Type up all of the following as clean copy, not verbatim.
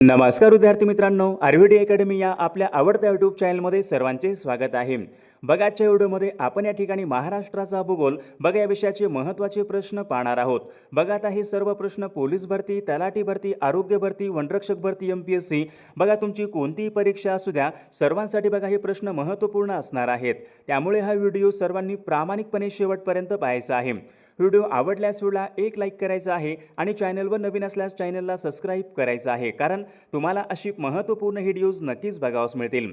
नमस्कार विद्यार्थी मित्रांनो, आरव्हीडी अकॅडमी या आपल्या आवडत्या यूट्यूब चॅनलमध्ये सर्वांचे स्वागत आहे। बघा, आजच्या व्हिडिओमध्ये आपण या ठिकाणी महाराष्ट्राचा भूगोल बघा या विषयाचे महत्त्वाचे प्रश्न पाहणार आहोत। बघा, आता हे सर्व प्रश्न पोलीस भरती, तलाठी भरती, आरोग्य भरती, वनरक्षक भरती, MPSC बघा तुमची कोणतीही परीक्षा असू द्या, सर्वांसाठी बघा हे प्रश्न महत्त्वपूर्ण असणार आहेत। त्यामुळे हा व्हिडिओ सर्वांनी प्रामाणिकपणे शेवटपर्यंत पाहायचा आहे। व्हिडिओ आवडल्यास व्हिडिओला एक लाईक करायचा आहे आणि चॅनलवर नवीन असल्यास चॅनलला सबस्क्राईब करायचं आहे, कारण तुम्हाला अशी महत्त्वपूर्ण व्हिडिओज नक्कीच बघावयास मिळतील।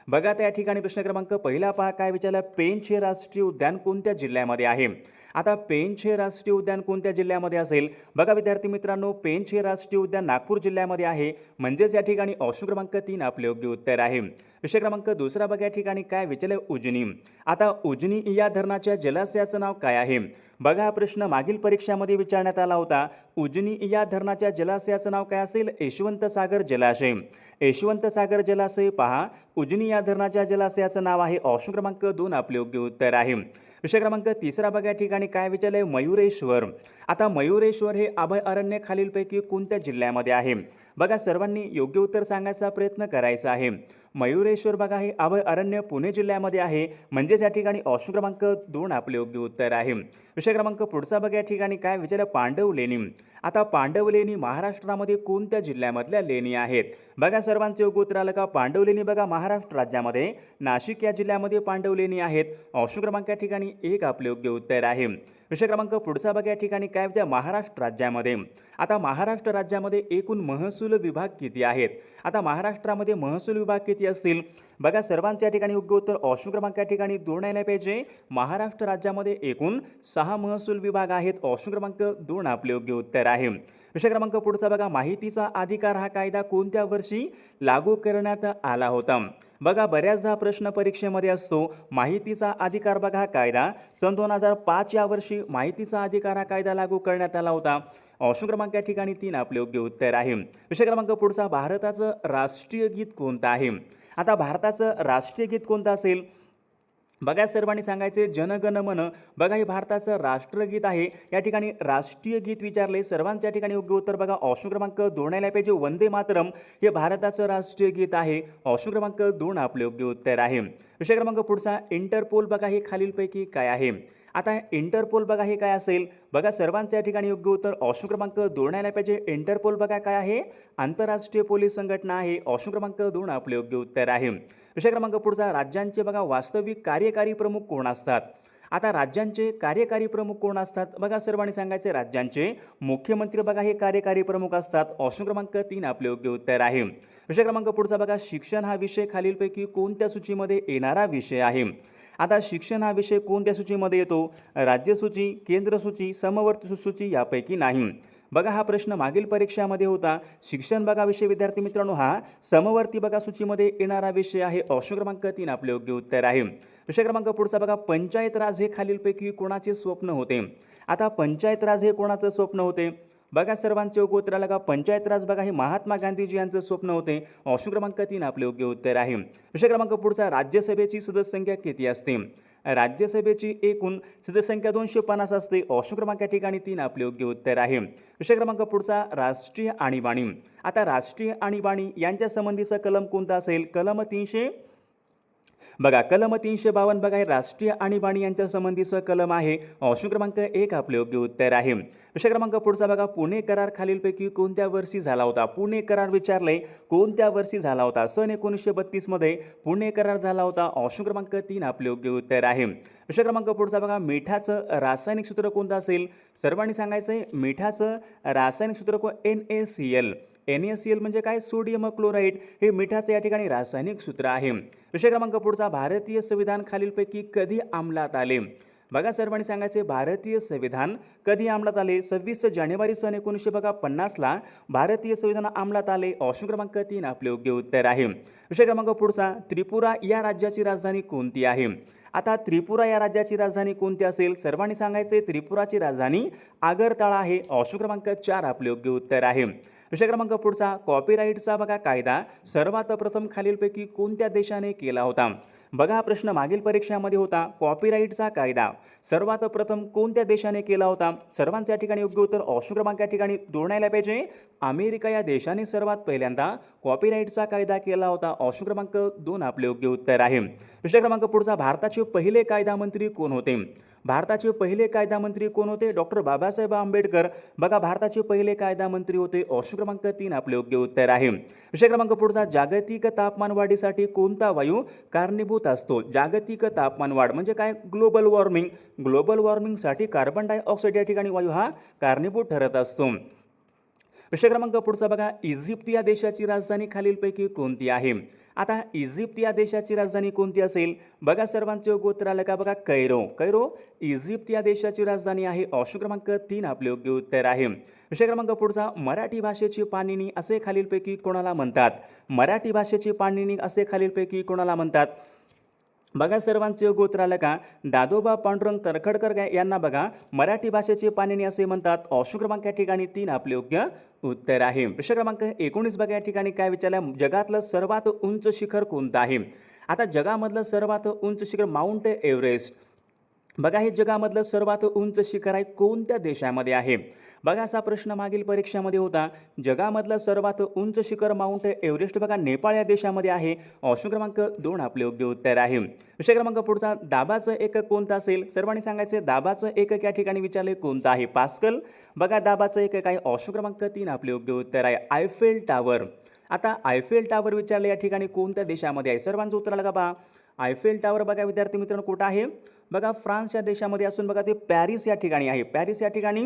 बघा, त्या ठिकाणी प्रश्न क्रमांक पहिला पहा, काय विचारलं, पेंच हे राष्ट्रीय उद्यान कोणत्या जिल्ह्यामध्ये आहे? आता पेंच हे राष्ट्रीय उद्यान कोणत्या जिल्ह्यामध्ये असेल? बघा विद्यार्थी मित्रांनो, पेंच हे राष्ट्रीय उद्यान नागपूर जिल्ह्यामध्ये आहे, म्हणजेच या ठिकाणी ऑप्शन क्रमांक 3 आपले योग्य उत्तर आहे। विषय क्रमांक दुसरा बघा, या ठिकाणी काय विचारले, उजनी। आता उजनी या धरणाच्या जलाशयाचं नाव काय आहे? बघा, हा प्रश्न मागील परीक्षामध्ये विचारण्यात आला होता। उजनी या धरणाच्या जलाशयाचं नाव काय असेल? यशवंत सागर जलाशय। यशवंत सागर जलाशय पहा, उजनी या धरणाच्या जलाशयाचं नाव आहे। ऑप्शन क्रमांक 2 आपले योग्य उत्तर आहे। विषय क्रमांक तिसरा बघा, या ठिकाणी काय विचारले, मयुरेश्वर। आता मयुरेश्वर हे अभयारण्य खालीलपैकी कोणत्या जिल्ह्यामध्ये आहे? बघा, सर्वांनी योग्य उत्तर सांगायचा प्रयत्न करायचा आहे। मयुरेश्वर बघा हे अभयारण्य पुणे जिल्ह्यामध्ये आहे, म्हणजेच या ठिकाणी ऑप्शन क्रमांक 2 आपले योग्य उत्तर आहे। विषय क्रमांक पुढचा बघा, या ठिकाणी काय विचारलं, पांडव लेणी। आता पांडव लेणी महाराष्ट्रामध्ये कोणत्या जिल्ह्यामधल्या लेणी आहेत? बघा, सर्वांचे योग्य उत्तर आलं का? पांडव लेणी बघा महाराष्ट्र राज्यामध्ये नाशिक या जिल्ह्यामध्ये पांडव लेणी आहेत। ऑप्शन क्रमांक या ठिकाणी 1 आपले योग्य उत्तर आहे। विषय क्रमांक पुढचा बघा, या ठिकाणी काय विचार, महाराष्ट्र राज्यामध्ये। आता महाराष्ट्र राज्यामध्ये एकूण महसूल विभाग किती आहेत? आता महाराष्ट्रामध्ये महसूल विभाग किती असतील? बघा, सर्वांच्या ठिकाणी योग्य उत्तर ऑप्शन क्रमांक या ठिकाणी 2 यायला पाहिजे। महाराष्ट्र राज्यामध्ये एकूण 6 महसूल विभाग आहेत। ऑप्शन क्रमांक 2 आपले योग्य उत्तर आहे। विषय क्रमांक पुढचा बघा, माहितीचा अधिकार हा कायदा कोणत्या वर्षी लागू करण्यात आला होता? बघा, बऱ्याचदा प्रश्न परीक्षेमध्ये असतो माहितीचा अधिकार बघा हा कायदा सन 2005 या वर्षी माहितीचा अधिकार हा कायदा लागू करण्यात आला होता। ऑप्शन क्रमांक या ठिकाणी 3 आपले योग्य उत्तर आहे। विषय क्रमांक पुढचा, भारताचं राष्ट्रीय गीत कोणतं आहे? आता भारताचं राष्ट्रीय गीत कोणतं असेल? बघा, सर्वांनी सांगायचे जन गण मन। बघा, हे भारताचं राष्ट्रगीत आहे। या ठिकाणी राष्ट्रीय गीत विचारले, सर्वांच्या ठिकाणी योग्य उत्तर बघा ऑप्शन क्रमांक 2 यायला पाहिजे। वंदे मातरम हे भारताचं राष्ट्रीय गीत आहे। ऑप्शन क्रमांक 2 आपले योग्य उत्तर आहे। विषय क्रमांक पुढचा, इंटरपोल बघा हे खालीलपैकी काय आहे? आता इंटरपोल बघा हे काय असेल? बघा, सर्वांच्या ठिकाणी योग्य उत्तर ऑप्शन क्रमांक 2 यायला पाहिजे। इंटरपोल बघा काय आहे? आंतरराष्ट्रीय पोलीस संघटना आहे। ऑप्शन क्रमांक 2 आपले योग्य उत्तर आहे। विषय क्रमांक पुढचा, राज्यांचे बघा वास्तविक कार्यकारी प्रमुख कोण असतात? आता राज्यांचे कार्यकारी प्रमुख कोण असतात? बघा, सर्वांनी सांगायचे राज्यांचे मुख्यमंत्री बघा हे कार्यकारी प्रमुख असतात। ऑप्शन क्रमांक 3 आपले योग्य उत्तर आहे। विषय क्रमांक पुढचा बघा, शिक्षण हा विषय खालीलपैकी कोणत्या सूचीमध्ये येणारा विषय आहे? आता शिक्षण हा विषय कोणत्या सूचीमध्ये येतो? राज्य सूची, केंद्र सूची, समवर्ती सूची यापैकी नाही। बघा, हा प्रश्न मागील परीक्षामध्ये होता। शिक्षण बघा विषय विद्यार्थी मित्रांनो हा समवर्ती बघा सूचीमध्ये येणारा विषय आहे। ऑप्शन क्रमांक 3 आपले योग्य उत्तर आहे। विषय क्रमांक पुढचा बघा, पंचायत राज हे खालीलपैकी कोणाचे स्वप्न होते? आता पंचायत राज हे कोणाचं स्वप्न होते? बघा, सर्वांचे योग्य उत्तर आलं का? पंचायत राज बघा हे महात्मा गांधीजी यांचं स्वप्न होते। ऑप्शन क्रमांक 3 आपले योग्य उत्तर आहे। विषय क्रमांक पुढचा, राज्यसभेची सदस्य संख्या किती असते? राज्यसभेची एकूण सदस्य संख्या 250 असते। ऑप्शन क्रमांक या ठिकाणी 3 आपले योग्य उत्तर आहे। विषय क्रमांक पुढचा, राष्ट्रीय आणीबाणी। आता राष्ट्रीय आणीबाणी यांच्या संबंधीचा कलम कोणता असेल? कलम 300 बघा, कलम 352 बघा हे राष्ट्रीय आणीबाणी यांच्या संबंधीचं कलम आहे। ऑप्शन क्रमांक 1 आपले योग्य उत्तर आहे। विषय क्रमांक पुढचा बघा, पुणे करार खालीलपैकी कोणत्या वर्षी झाला होता? पुणे करार विचारले, कोणत्या वर्षी झाला होता? सन 1932 मध्ये पुणे करार झाला होता। ऑप्शन क्रमांक 3 आपले योग्य उत्तर आहे। विषय क्रमांक पुढचा बघा, मिठाचं रासायनिक सूत्र कोणतं असेल? सर्वांनी सांगायचं आहे मिठाचं रासायनिक सूत्र NaCl। NaCl म्हणजे काय? सोडियम क्लोराईड हे मिठाचं या ठिकाणी रासायनिक सूत्र आहे। विषय क्रमांक पुढचा, भारतीय संविधान खालीलपैकी कधी अंमलात आले? बघा, सर्वांनी सांगायचे भारतीय संविधान कधी अंमलात आले? 26 जानेवारी सन 1950ला भारतीय संविधान अंमलात आले। ऑप्शन क्रमांक 3 आपले योग्य उत्तर आहे। विषय क्रमांक पुढचा, त्रिपुरा या राज्याची राजधानी कोणती आहे? आता त्रिपुरा या राज्याची राजधानी कोणती असेल? सर्वांनी सांगायचे त्रिपुराची राजधानी आगरताळा आहे। ऑप्शन क्रमांक 4 आपले योग्य उत्तर आहे। विषय क्रमांक पुढचा, कॉपीराईटचा बघा कायदा सर्वात प्रथम खालीलपैकी कोणत्या देशाने केला होता? बघा हा प्रश्न मागील परीक्षामध्ये होता. कॉपीराईटचा कायदा सर्वात प्रथम कोणत्या देशाने केला होता? सर्वांचे या ठिकाणी योग्य उत्तर ऑप्शन क्रमांक या ठिकाणी दोन पाहिजे. अमेरिका या देशाने सर्वात पहिल्यांदा कॉपीराईटचा कायदा केला होता. ऑप्शन क्रमांक 2 आपले योग्य उत्तर आहे. विषय क्रमांक पुढचा, भारताचे पहिले कायदा मंत्री कोण होते? भारताचे पहिले कायदा मंत्री कोण होते? डॉक्टर बाबासाहेब आंबेडकर. बघा भारताचे पहिले कायदा मंत्री होते. ऑप्शन क्रमांक 3 आपले योग्य उत्तर आहे. विषय क्रमांक पुढचा, जागतिक तापमान वाढीसाठी कोणता वायू कारणीभूत असतो? जागतिक तापमान वाढ म्हणजे काय? Global warming. ग्लोबल वॉर्मिंगसाठी कार्बन डायऑक्साईड या ठिकाणी वायू हा कारणीभूत ठरत असतो. विषय क्रमांक पुढचा बघा, इजिप्त या देशाची राजधानी खालीलपैकी कोणती आहे? आता इजिप्त या देशाची राजधानी कोणती असेल? बघा सर्वांचे योग्य उत्तर आलं का? बघा कैरो. कैरो इजिप्त या देशाची राजधानी आहे. ऑप्शन क्रमांक 3 आपले योग्य उत्तर आहे. विषय क्रमांक पुढचा, मराठी भाषेची पाणिनी असे खालीलपैकी कोणाला म्हणतात? मराठी भाषेची पाणिनी असे खालीलपैकी कोणाला म्हणतात? बघा सर्वांचे योग्य उत्तर आलं का? दादोबा पांडुरंग तरखडकर यांना बघा मराठी भाषेची पाणिनी असे म्हणतात. ऑप्शन क्रमांक या ठिकाणी 3 आपले योग्य उत्तर आहे. प्रश्न क्रमांक 19 बघा या ठिकाणी काय विचारलं? जगातलं सर्वात उंच शिखर कोणतं आहे? आता जगामधलं सर्वात उंच शिखर माउंट एव्हरेस्ट. बघा हे जगामधलं सर्वात उंच शिखर आहे, कोणत्या देशामध्ये आहे? बघा असा प्रश्न मागील परीक्षामध्ये होता. जगामधलं सर्वात उंच शिखर माउंट एव्हरेस्ट बघा नेपाळ या देशामध्ये आहे. ऑप्शन क्रमांक 2 आपले योग्य उत्तर आहे. विषय क्रमांक पुढचा, दाबाचं एकक कोणतं असेल? सर्वांनी सांगायचं दाबाचं एकक या ठिकाणी विचारले कोणतं आहे? पास्कल. बघा दाबाचं एकक आहे. ऑप्शन क्रमांक 3 आपले योग्य उत्तर आहे. Eiffel tower. आता आयफेल टावर विचारले या ठिकाणी कोणत्या देशामध्ये आहे? सर्वांचं उत्तर आलं का? बघा आयफेल टावर बघा विद्यार्थी मित्रांनो कुठं आहे? बघा फ्रान्स या देशामध्ये असून बघा ते पॅरिस या ठिकाणी आहे. पॅरिस या ठिकाणी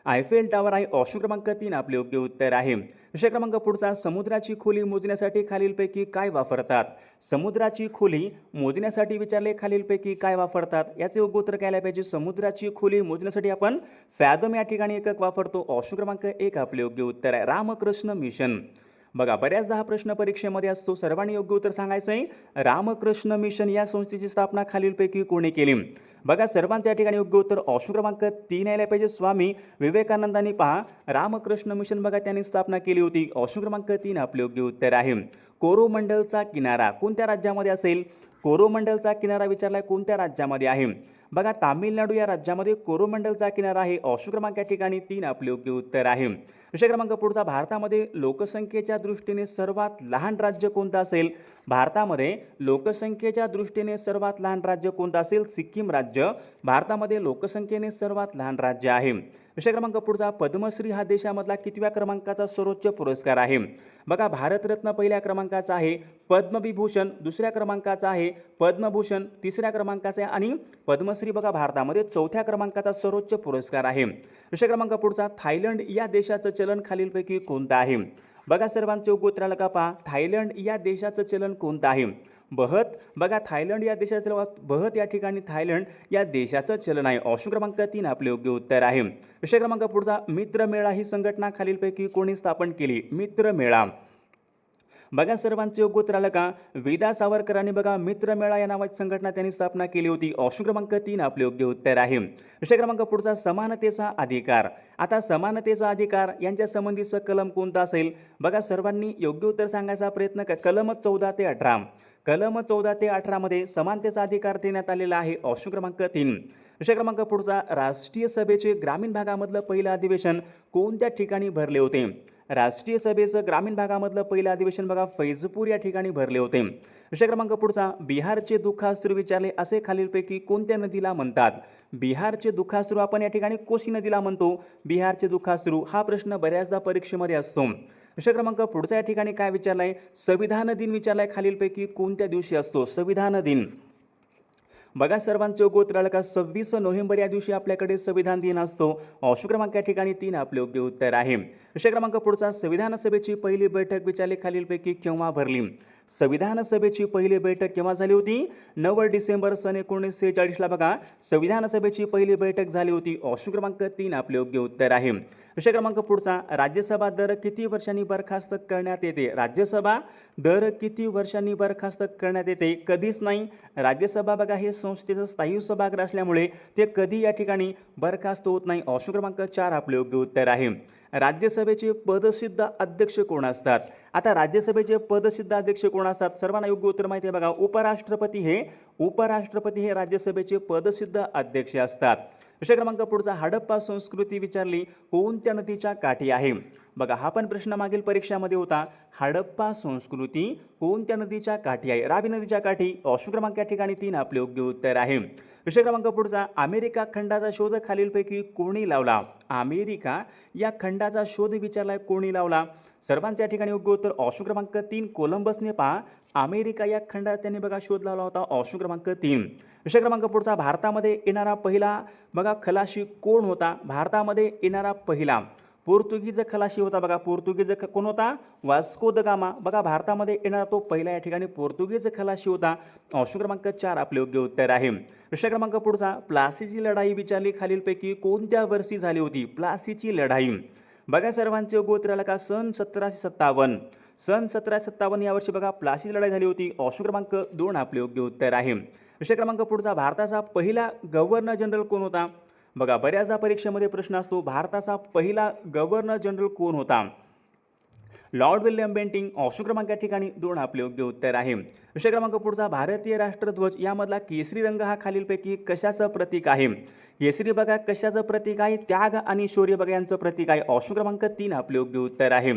आयफेल टावर आहे. ऑप्शन क्रमांक 3 आपले योग्य उत्तर आहे. विषय क्रमांक पुढचा, समुद्राची खोली मोजण्यासाठी खालीलपैकी काय वापरतात? समुद्राची खोली मोजण्यासाठी विचारले खालीलपैकी काय वापरतात? याचे योग्य उत्तर काय पाहिजे? समुद्राची खोली मोजण्यासाठी आपण फॅदम या ठिकाणी एकक वापरतो. ऑप्शन क्रमांक 1 आपले योग्य उत्तर आहे. रामकृष्ण मिशन. बघा बऱ्याचदा हा प्रश्न परीक्षेमध्ये असतो. सर्वांनी योग्य उत्तर सांगायचं आहे. रामकृष्ण मिशन या संस्थेची स्थापना खालीलपैकी कोणी केली? बघा सर्वांच्या ठिकाणी योग्य उत्तर ऑप्शन क्रमांक 3 यायला पाहिजे. स्वामी विवेकानंदांनी पहा रामकृष्ण मिशन बघा त्यांनी स्थापना केली होती. ऑप्शन क्रमांक 3 आपले योग्य उत्तर आहे. कोरोमंडलचा किनारा कोणत्या राज्यामध्ये असेल? कोरोमंडलचा किनारा विचारलाय कोणत्या राज्यामध्ये आहे? बघा तामिळनाडू या राज्यामध्ये कोरोमंडलचा किनारा आहे. ऑप्शन क्रमांक या ठिकाणी 3 आपले योग्य उत्तर आहे. विषय क्रमांक पुढचा, भारतामध्ये लोकसंख्येच्या दृष्टीने सर्वात लहान राज्य कोणतं असेल? भारतामध्ये लोकसंख्येच्या दृष्टीने सर्वात लहान राज्य कोणतं असेल? सिक्कीम राज्य भारतामध्ये लोकसंख्येने सर्वात लहान राज्य आहे. विषय क्रमांक पुढचा, पद्मश्री हा देशामधला कितव्या क्रमांकाचा सर्वोच्च पुरस्कार आहे? बघा भारतरत्न पहिल्या क्रमांकाचा आहे. पद्मविभूषण दुसऱ्या क्रमांकाचा आहे. पद्मभूषण तिसऱ्या योग्य आहे आणि पद्मश्री बघा भारतामध्ये चौथ्या क्रमांकाचा सर्वोच्च पुरस्कार आहे. विषय क्रमांक पुढचा, थायलंड या देशाचं चलन खालीलपैकी कोणतं आहे? बघा सर्वांचे योग्य उत्तर आलं का? पहा थायलंड या देशाचं चलन कोणतं आहे? बहत. बघा थायलंड या देशाचं बहत या ठिकाणी थायलंड या देशाचं चलन आहे. ऑप्शन क्रमांक 3 आपले योग्य उत्तर आहे. विषय क्रमांक पुढचा, मित्रमेळा ही संघटना खालीलपैकी कोणी स्थापन केली? मित्रमेळा. बघा सर्वांचे योग्य उत्तर आलं का? विदा सावरकरांनी बघा मित्रमेळा या नावाची संघटना त्यांनी स्थापना केली होती. ऑप्शन क्रमांक 3 आपले योग्य उत्तर आहे. विषय क्रमांक पुढचा, समानतेचा अधिकार. आता समानतेचा अधिकार यांच्या संबंधीचं कलम कोणतं असेल? बघा सर्वांनी योग्य उत्तर सांगायचा प्रयत्न करा. कलम 14 ते 18. कलम 14 ते 18 मध्ये समानतेचा अधिकार देण्यात आलेला आहे. ऑप्शन क्रमांक 3. विषय क्रमांक पुढचा, राष्ट्रीय सभेचे ग्रामीण भागामधलं पहिलं अधिवेशन कोणत्या ठिकाणी भरले होते? राष्ट्रीय सभेचं ग्रामीण भागामधलं पहिलं अधिवेशन बघा फैजपूर या ठिकाणी भरले होते. विषय क्रमांक पुढचा, बिहारचे दुःखाश्रू विचारले असे खालीलपैकी कोणत्या नदीला म्हणतात? बिहारचे दुःखाश्रू आपण या ठिकाणी कोशी नदीला म्हणतो. बिहारचे दुःखाश्रू हा प्रश्न बऱ्याचदा परीक्षेमध्ये असतो. विषय क्रमांक पुढचा या ठिकाणी काय विचारलाय? संविधान दिन विचारलाय खालीलपैकी कोणत्या दिवशी असतो? संविधान दिन. बघा सर्वांचे योग्य उत्तर आलं का? 26 नोव्हेंबर या दिवशी आपल्याकडे संविधान दिन असतो. ऑप्शन क्रमांक या ठिकाणी 3 आपले योग्य उत्तर आहे. विषय क्रमांक पुढचा, संविधान सभेची पहिली बैठक विचारली खालीलपैकी केव्हा भरली? संविधान सभेची पहिली बैठक केव्हा झाली होती? 9 डिसेंबर सन 1946 ला बघा संविधान सभेची पहिली बैठक झाली होती. ऑप्शन क्रमांक 3 आपले योग्य उत्तर आहे. विषय क्रमांक पुढचा, राज्यसभा दर किती वर्षांनी बरखास्त करण्यात येते? राज्यसभा दर किती वर्षांनी बरखास्त करण्यात येते? कधीच नाही. राज्यसभा बघा हे संस्थेचं स्थायी सभागृह असल्यामुळे ते कधी या ठिकाणी बरखास्त होत नाही. ऑप्शन क्रमांक 4 आपले योग्य उत्तर आहे. राज्यसभेचे पदसिद्ध अध्यक्ष कोण असतात? आता राज्यसभेचे पदसिद्ध अध्यक्ष कोण असतात? सर्वांना योग्य उत्तर माहिती आहे बघा, उपराष्ट्रपती हे राज्यसभेचे पदसिद्ध अध्यक्ष असतात. विषय क्रमांक पुढचा, हडप्पा संस्कृती विचारली कोणत्या नदीच्या काठी आहे? बघा हा पण प्रश्न मागील परीक्षामध्ये होता. हडप्पा संस्कृती कोणत्या नदीच्या काठी आहे? रावी नदीच्या काठी. ऑप्शन क्रमांक या ठिकाणी 3 आपले योग्य उत्तर आहे. विषय क्रमांक पुढचा, अमेरिका खंडाचा शोध खालीलपैकी कोणी लावला? अमेरिका या खंडाचा शोध विचारलाय कोणी लावला? सर्वांच्या ठिकाणी योग्य उत्तर ऑप्शन क्रमांक 3 कोलंबसने पहा अमेरिका या खंडात त्यांनी बघा शोध लावला होता. ऑप्शन क्रमांक 3. विषय क्रमांक पुढचा, भारतामध्ये येणारा पहिला बघा खलाशी कोण होता? भारतामध्ये येणारा पहिला पोर्तुगीज खलाशी होता बघा. पोर्तुगीज कोण होता? Vasco the gamma. बघा भारतामध्ये येणारा तो पहिला या ठिकाणी पोर्तुगीज खलाशी होता. ऑप्शन क्रमांक 4 आपले योग्य उत्तर आहे. विषय क्रमांक पुढचा, प्लासीची लढाई विचारली खालीलपैकी कोणत्या वर्षी झाली होती? प्लासीची लढाई बघा सर्वांचे योग्य उत्तर आलं का? सन 1757. सन 1757 या वर्षी बघा प्लासीची लढाई झाली होती. ऑप्शन क्रमांक 2 आपले योग्य उत्तर आहे. विषय क्रमांक पुढचा, भारताचा पहिला गव्हर्नर जनरल कोण होता? बघा बऱ्याचदा परीक्षेमध्ये प्रश्न असतो, भारताचा पहिला गव्हर्नर जनरल कोण होता? Lord William Bentinck. ऑप्शन क्रमांक या ठिकाणी 2 आपले योग्य उत्तर आहे. विषय क्रमांक पुढचा, भारतीय राष्ट्रध्वज यामधला केसरी रंग हा खालीलपैकी कशाचं प्रतीक आहे? केसरी बघा कशाचं प्रतीक आहे? त्याग आणि शौर्य बघा यांचं प्रतीक आहे. ऑप्शन क्रमांक 3 आपले योग्य उत्तर आहे.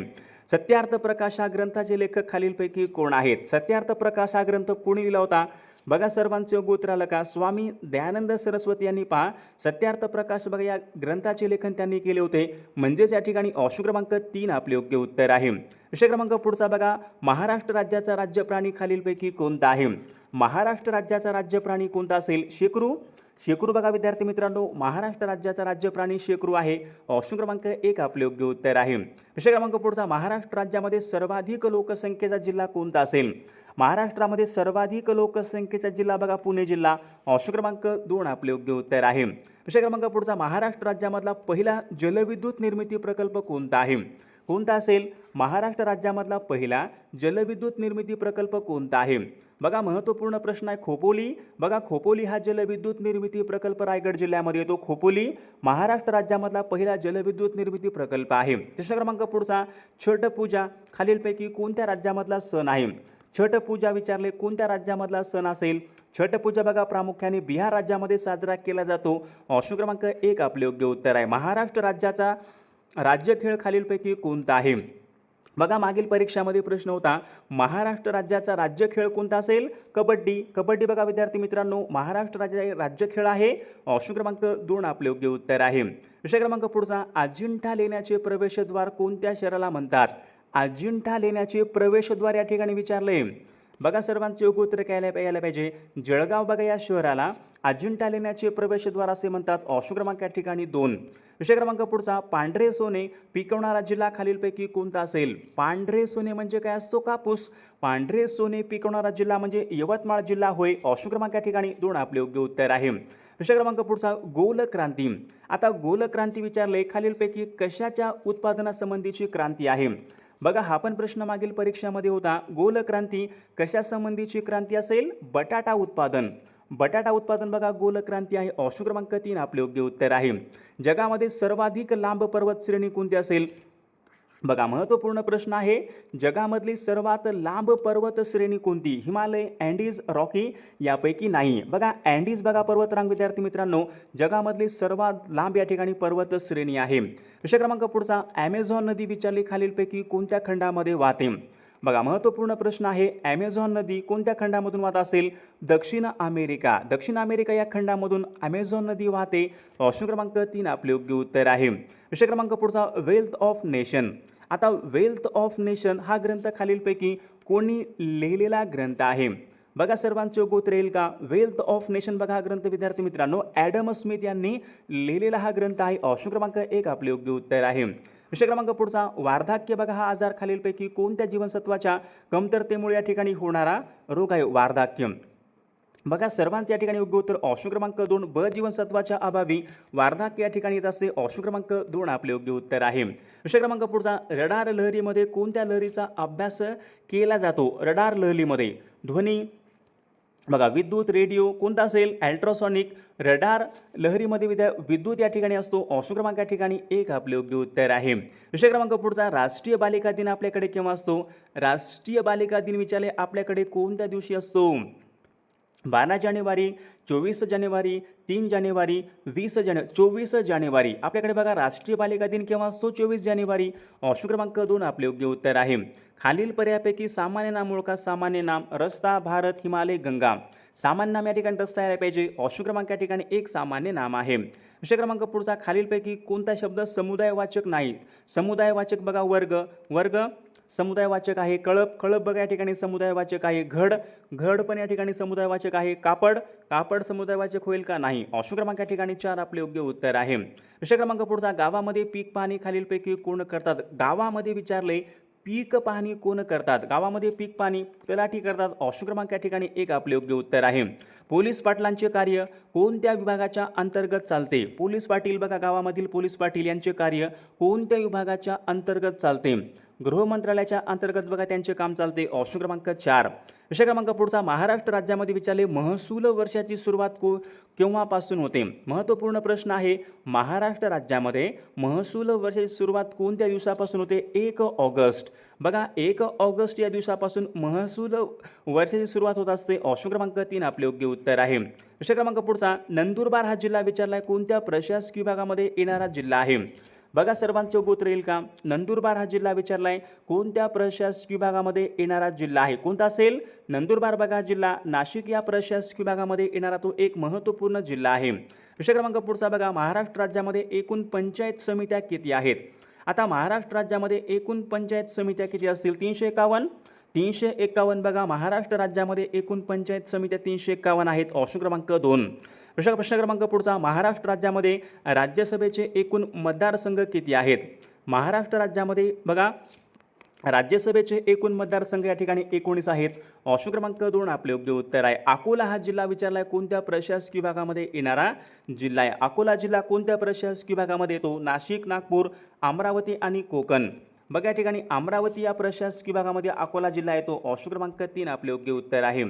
सत्यार्थ प्रकाश हा ग्रंथाचे लेखक खालीलपैकी कोण आहेत? सत्यार्थ प्रकाश हा ग्रंथ कोणी लिहिला होता? बघा सर्वांचे योग्य उत्तर आलं का? स्वामी दयानंद सरस्वती यांनी पहा सत्यार्थ प्रकाश बघा या ग्रंथाचे लेखन त्यांनी केले होते. म्हणजेच या ठिकाणी ऑप्शन क्रमांक 3 आपले योग्य उत्तर आहे. विषय क्रमांक पुढचा बघा, महाराष्ट्र राज्याचा राज्य प्राणी खालीलपैकी कोणता आहे? महाराष्ट्र राज्याचा राज्य प्राणी कोणता असेल? शेकरू. शेकरू बघा विद्यार्थी मित्रांनो, महाराष्ट्र राज्याचा राज्य प्राणी शेकरू आहे. ऑप्शन क्रमांक 1 आपले योग्य उत्तर आहे. विषय क्रमांक पुढचा, महाराष्ट्र राज्यामध्ये सर्वाधिक लोकसंख्येचा जिल्हा कोणता असेल? महाराष्ट्रामध्ये सर्वाधिक लोकसंख्येचा जिल्हा बघा पुणे जिल्हा. ऑप्शन क्रमांक 2 आपले योग्य उत्तर आहे. विषय क्रमांक पुढचा, महाराष्ट्र राज्यामधला पहिला जलविद्युत निर्मिती प्रकल्प कोणता आहे? कोणता असेल? महाराष्ट्र राज्यामधला पहिला जलविद्युत निर्मिती प्रकल्प कोणता आहे? बघा महत्त्वपूर्ण प्रश्न आहे. खोपोली बघा, खोपोली हा जलविद्युत निर्मिती प्रकल्प रायगड जिल्ह्यामध्ये येतो. खोपोली महाराष्ट्र राज्यामधला पहिला जलविद्युत निर्मिती प्रकल्प आहे. तिसरा क्रमांक पुढचा, छठ पूजा खालीलपैकी कोणत्या राज्यामधला सण आहे? छठ पूजा विचारले कोणत्या राज्यामधला सण असेल? छठ पूजा बघा प्रामुख्याने बिहार राज्यामध्ये साजरा केला जातो. ऑप्शन क्रमांक 1 आपले योग्य उत्तर आहे. महाराष्ट्र राज्याचा राज्य खेळ खालीलपैकी कोणता आहे? बघा मागील परीक्षामध्ये प्रश्न होता, महाराष्ट्र राज्याचा राज्य खेळ कोणता असेल? कबड्डी. कबड्डी बघा विद्यार्थी मित्रांनो, महाराष्ट्र राज्याचा राज्य खेळ आहे. ऑप्शन क्रमांक 2 आपले योग्य उत्तर आहे. विषय क्रमांक पुढचा, अजिंठा लेण्याचे प्रवेशद्वार कोणत्या शहराला म्हणतात? अजिंठा लेण्याचे प्रवेशद्वार या ठिकाणी विचारले. बघा सर्वांचे योग्य उत्तर यायला पाहिजे. जळगाव बघा या शहराला अजिंठा लेण्याचे प्रवेशद्वार असे म्हणतात. ऑप्शन क्रमांक या ठिकाणी 2. विषय क्रमांक पुढचा, पांढरे सोने पिकवणारा जिल्हा खालीलपैकी कोणता असेल? पांढरे सोने म्हणजे काय असतो? कापूस. पांढरे सोने पिकवणारा जिल्हा म्हणजे यवतमाळ जिल्हा होय. ऑप्शन क्रमांक या ठिकाणी 2 आपले योग्य उत्तर आहे. विषय क्रमांक पुढचा, गोल क्रांती. आता गोल क्रांती विचारले खालीलपैकी कशाच्या उत्पादनासंबंधीची क्रांती आहे? बघा हा पण प्रश्न मागील परीक्षामध्ये होता. गोल क्रांती कशा संबंधीची क्रांती असेल? बटाटा उत्पादन. बटाटा उत्पादन बघा गोल क्रांती आहे. ऑप्शन क्रमांक 3 आपले योग्य उत्तर आहे. जगामध्ये सर्वाधिक लांब पर्वत श्रेणी कोणती असेल? बघा महत्त्वपूर्ण प्रश्न आहे, जगामधली सर्वात लांब पर्वत श्रेणी कोणती? हिमालय, अँडीज, रॉकी यापैकी नाही. बघा अँडीज बघा पर्वतरांग विद्यार्थी मित्रांनो, जगामधली सर्वात लांब या ठिकाणी पर्वत श्रेणी आहे. विषय क्रमांक पुढचा, ॲमेझॉन नदी विचारली खालीलपैकी कोणत्या खंडामध्ये वाहते? बघा महत्त्वपूर्ण प्रश्न आहे, ॲमेझॉन नदी कोणत्या खंडामधून वाहत असेल? दक्षिण अमेरिका. दक्षिण अमेरिका या खंडामधून ॲमेझॉन नदी वाहते. ऑप्शन क्रमांक 3 आपले योग्य उत्तर आहे. विषय क्रमांक पुढचा, वेल्थ ऑफ नेशन. आता वेल्थ ऑफ नेशन हा ग्रंथ खालीलपैकी कोणी लिहिलेला ग्रंथ आहे? बघा सर्वांचे योग्य उत्तर येईल का? वेल्थ ऑफ नेशन बघा हा ग्रंथ विद्यार्थी मित्रांनो ॲडम स्मिथ यांनी लिहिलेला हा ग्रंथ आहे. ऑप्शन क्रमांक 1 आपले योग्य उत्तर आहे. विषय क्रमांक पुढचा, वार्धक्य बघा हा आजार खालीलपैकी कोणत्या जीवनसत्वाच्या कमतरतेमुळे या ठिकाणी होणारा रोग आहे? वार्धक्य. बघा सर्वांच्या या ठिकाणी योग्य उत्तर ऑप्शन क्रमांक 2 ब जीवनसत्वाच्या अभावी वार्धक्य या ठिकाणी येत असते. ऑप्शन क्रमांक 2 आपले योग्य उत्तर आहे. विषय क्रमांक पुढचा, रडार लहरीमध्ये कोणत्या लहरीचा अभ्यास केला जातो? रडार लहरीमध्ये ध्वनी, बघा विद्युत, रेडिओ कोणता असेल? अल्ट्रासॉनिक. रडार लहरीमध्ये विद्युत या ठिकाणी असतो. ऑप्शन क्रमांक या ठिकाणी एक आपले योग्य उत्तर आहे. विषय क्रमांक पुढचा, राष्ट्रीय बालिका दिन आपल्याकडे केव्हा असतो? राष्ट्रीय बालिका दिन विचारले आपल्याकडे कोणत्या दिवशी असतो? 12 जानेवारी, 24 जानेवारी, 3 जानेवारी, 24 जानेवारी. आपल्याकडे बघा राष्ट्रीय बालिका दिन केव्हा असतो? 24 जानेवारी. ऑप्शन क्रमांक 2 आपले योग्य उत्तर आहे. खालील पर्यायापैकी सामान्य नाम ओळखा. सामान्य नाम रस्ता, भारत, हिमालय, गंगा. सामान्य नाम या ठिकाणी रस्ता यायला पाहिजे. ऑप्शन क्रमांक या ठिकाणी एक सामान्य नाम आहे. विषय क्रमांक पुढचा, खालीलपैकी कोणता शब्द समुदायवाचक नाही? समुदायवाचक बघा वर्ग, वर्ग समुदायवाचक आहे. कळप, कळप बघा या ठिकाणी समुदायवाचक आहे. घड, घड पण या ठिकाणी समुदायवाचक आहे. कापड, कापड समुदायवाचक होईल का? नाही. ऑप्शन क्रमांक या ठिकाणी 4 आपले योग्य उत्तर आहे. विषय क्रमांक पुढचा, गावामध्ये पीक पाहणी खालीलपैकी कोण करतात? गावामध्ये विचारले पीक पाहणी कोण करतात? गावामध्ये पीक पाहणी तलाठी करतात. ऑप्शन क्रमांक या ठिकाणी एक आपले योग्य उत्तर आहे. पोलीस पाटलांचे कार्य कोणत्या विभागाच्या अंतर्गत चालते? पोलीस पाटील बघा गावामधील पोलीस पाटील यांचे कार्य कोणत्या विभागाच्या अंतर्गत चालते? गृह मंत्रालयाच्या अंतर्गत बघा त्यांचे काम चालते. ऑप्शन क्रमांक 4. विषय क्रमांक पुढचा, महाराष्ट्र राज्यामध्ये विचारले महसूल वर्षाची सुरुवात केव्हापासून होते? महत्त्वपूर्ण प्रश्न आहे. महाराष्ट्र राज्यामध्ये महसूल वर्षाची सुरुवात कोणत्या दिवसापासून होते? 1 ऑगस्ट. बघा 1 ऑगस्ट या दिवसापासून महसूल वर्षाची सुरुवात होत असते. ऑप्शन क्रमांक 3 आपले योग्य उत्तर आहे. विषय क्रमांक पुढचा, नंदुरबार हा जिल्हा विचारलाय कोणत्या प्रशासकीय विभागामध्ये येणारा जिल्हा आहे? बघा सर्वांचे योग्य उत्तर येईल का? नंदुरबार हा जिल्हा विचारलाय कोणत्या प्रशासकीय विभागामध्ये येणारा जिल्हा आहे? कोणता असेल? नंदुरबार बघा जिल्हा नाशिक या प्रशासकीय विभागामध्ये येणारा तो एक महत्त्वपूर्ण जिल्हा आहे. विषय क्रमांक पुढचा बघा, महाराष्ट्र राज्यामध्ये एकूण पंचायत समित्या किती आहेत? आता महाराष्ट्र राज्यामध्ये एकूण पंचायत समित्या किती असतील? 351. 351 बघा महाराष्ट्र राज्यामध्ये एकूण पंचायत समित्या 351 आहेत. ऑप्शन क्रमांक 2. प्रश्न क्रमांक पुढचा, महाराष्ट्र राज्यामध्ये राज्यसभेचे एकूण मतदारसंघ किती आहेत? महाराष्ट्र राज्यामध्ये बघा राज्यसभेचे एकूण मतदारसंघ या ठिकाणी 19 आहेत. ऑप्शन क्रमांक 2 आपले योग्य उत्तर आहे. अकोला हा जिल्हा विचारलाय कोणत्या प्रशासकीय विभागामध्ये येणारा जिल्हा आहे? अकोला जिल्हा कोणत्या प्रशासकीय विभागामध्ये येतो? नाशिक, नागपूर, अमरावती आणि कोकण. बघा या ठिकाणी अमरावती या प्रशासकीय विभागामध्ये अकोला जिल्हा येतो. ऑप्शन क्रमांक 3 आपले योग्य उत्तर आहे.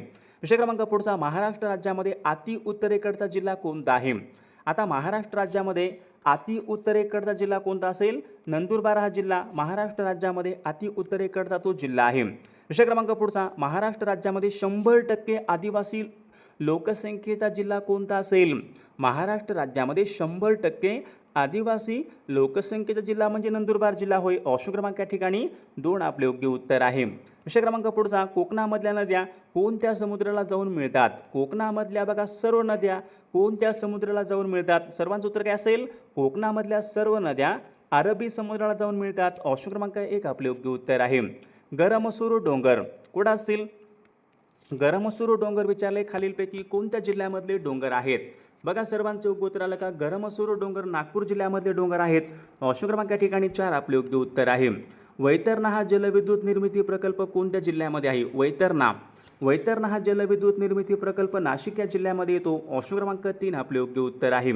विषय क्रमांक पुढचा, महाराष्ट्र राज्यामध्ये अति उत्तरेकडचा जिल्हा कोणता आहे? आता महाराष्ट्र राज्यामध्ये अति उत्तरेकडचा जिल्हा कोणता असेल? नंदुरबार हा जिल्हा महाराष्ट्र राज्यामध्ये अति उत्तरेकडचा तो जिल्हा आहे. विषय क्रमांक पुढचा, महाराष्ट्र राज्यामध्ये 100% आदिवासी लोकसंख्येचा जिल्हा कोणता असेल? महाराष्ट्र राज्यामध्ये 100% आदिवासी लोकसंख्येचा जिल्हा म्हणजे नंदुरबार जिल्हा होय. ऑप्शन क्रमांक या ठिकाणी 2 आपले योग्य उत्तर आहे. विषय क्रमांक पुढचा, कोकणामधल्या नद्या कोणत्या समुद्राला जाऊन मिळतात? कोकणामधल्या बघा सर्व नद्या कोणत्या समुद्राला जाऊन मिळतात? सर्वांचं उत्तर काय असेल? कोकणामधल्या सर्व नद्या अरबी समुद्राला जाऊन मिळतात. ऑप्शन क्रमांक 1 आपले योग्य उत्तर आहे. गरमसूर डोंगर कुठं असतील? गरमसूर डोंगर विचारले खालीलपैकी कोणत्या जिल्ह्यामधले डोंगर आहेत? बघा सर्वांचे योग्य उत्तर आलं का? गरमसूर डोंगर नागपूर जिल्ह्यामधले डोंगर आहेत. ऑप्शन क्रमांक या ठिकाणी 4 आपले योग्य उत्तर आहे. वैतरणा हा जलविद्युत निर्मिती प्रकल्प कोणत्या जिल्ह्यामध्ये आहे? वैतरणा, वैतरणा हा जलविद्युत निर्मिती प्रकल्प नाशिक या जिल्ह्यामध्ये येतो. ऑप्शन क्रमांक 3 आपले योग्य उत्तर आहे.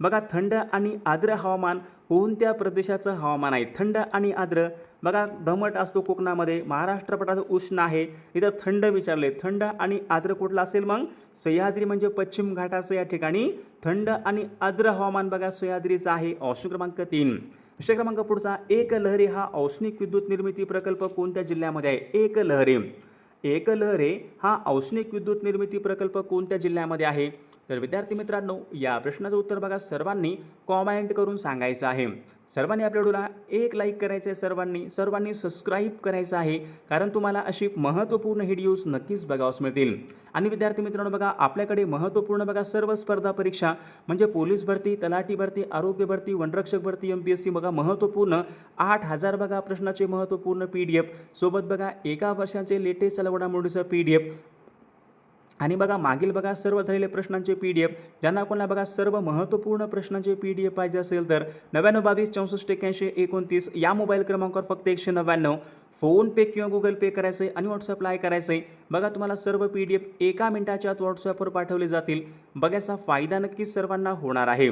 बघा थंड आणि आर्द्र हवामान कोणत्या प्रदेशाचं हवामान आहे? थंड आणि आर्द्र बघा दमट असतो कोकणामध्ये, महाराष्ट्र पठार उष्ण आहे, इथं थंड विचारले. थंड आणि आर्द्र कुठला असेल मग? सह्याद्री म्हणजे पश्चिम घाटाचं या ठिकाणी थंड आणि आर्द्र हवामान बघा सह्याद्रीचं आहे. ऑप्शन क्रमांक 3. विषय क्रमांक पुढचा, एकलहरी हा औष्णिक विद्युत निर्मिती प्रकल्प कोणत्या जिल्ह्यामध्ये आहे? एकलहरी, एकलहरी हा औष्णिक विद्युत निर्मिती प्रकल्प कोणत्या जिल्ह्यामध्ये आहे? तर विद्यार्थी मित्रांनो, या प्रश्नाचं उत्तर बघा सर्वांनी कॉमेंट करून सांगायचं आहे. सर्वांनी आपल्या व्हिडिओला एक लाईक करायचं आहे. सर्वांनी सबस्क्राईब करायचं आहे, कारण तुम्हाला अशी महत्त्वपूर्ण व्हिडिओज नक्कीच बघावस मिळतील. आणि विद्यार्थी मित्रांनो बघा आपल्याकडे महत्त्वपूर्ण बघा सर्व स्पर्धा परीक्षा म्हणजे पोलीस भरती, तलाठी भरती, आरोग्य भरती, वनरक्षक भरती, MPSC बघा महत्त्वपूर्ण 8000 बघा प्रश्नाचे महत्त्वपूर्ण PDF सोबत बघा एका वर्षाचे लेटेस्ट घडामोडीचं PDF आणि बघा मागील बघा सर्व झालेले प्रश्नांचे PDF. ज्यांना कोणाला बघा सर्व महत्त्वपूर्ण प्रश्नांचे PDF पाहिजे असेल तर 99 22 64 81 29 या मोबाईल क्रमांकावर फक्त 199 फोनपे किंवा गुगल पे करायचं आहे आणि व्हॉट्सअपला करायचं आहे. बघा तुम्हाला सर्व PDF एका मिनिटाच्या आत व्हॉट्सअपवर पाठवले जातील. बघायचा फायदा नक्कीच सर्वांना होणार आहे.